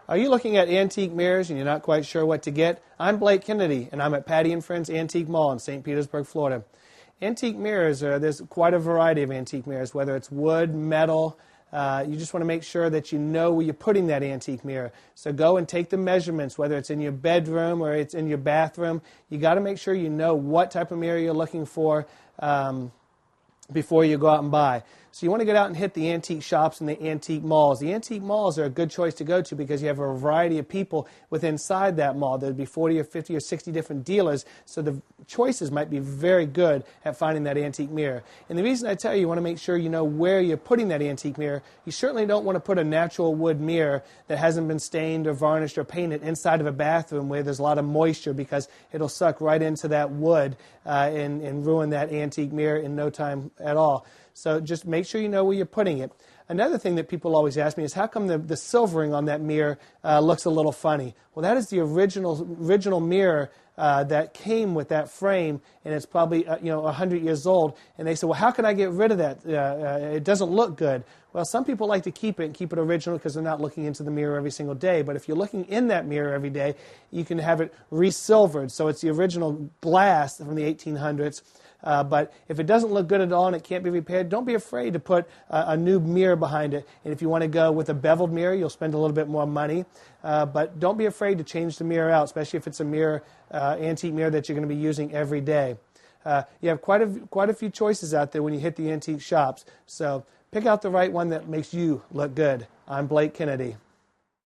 Are you looking at antique mirrors and you're not quite sure what to get? I'm Blake Kennedy, and I'm at Patty & Friends Antique Mall in St. Petersburg, Florida. Antique mirrors, there's quite a variety of antique mirrors, whether it's wood, metal. You just want to make sure that you know where you're putting that antique mirror. So go and take the measurements, whether it's in your bedroom or it's in your bathroom. You got to make sure you know what type of mirror you're looking for before you go out and buy. So you want to get out and hit the antique shops and the antique malls. The antique malls are a good choice to go to because you have a variety of people within inside that mall. There'll be 40 or 50 or 60 different dealers, so the choices might be very good at finding that antique mirror. And the reason I tell you, you want to make sure you know where you're putting that antique mirror. You certainly don't want to put a natural wood mirror that hasn't been stained or varnished or painted inside of a bathroom where there's a lot of moisture, because it'll suck right into that wood and ruin that antique mirror in no time at all. So just make sure you know where you're putting it. Another thing that people always ask me is, how come the silvering on that mirror looks a little funny? Well, that is the original mirror that came with that frame, and it's probably 100 years old. And they say, well, how can I get rid of that? It doesn't look good. Well, some people like to keep it original because they're not looking into the mirror every single day. But if you're looking in that mirror every day, you can have it resilvered. So it's the original glass from the 1800s. But if it doesn't look good at all and it can't be repaired, don't be afraid to put a new mirror behind it. And if you want to go with a beveled mirror, you'll spend a little bit more money. But don't be afraid to change the mirror out, especially if it's a mirror, antique mirror that you're going to be using every day. You have quite a few choices out there when you hit the antique shops. So pick out the right one that makes you look good. I'm Blake Kennedy.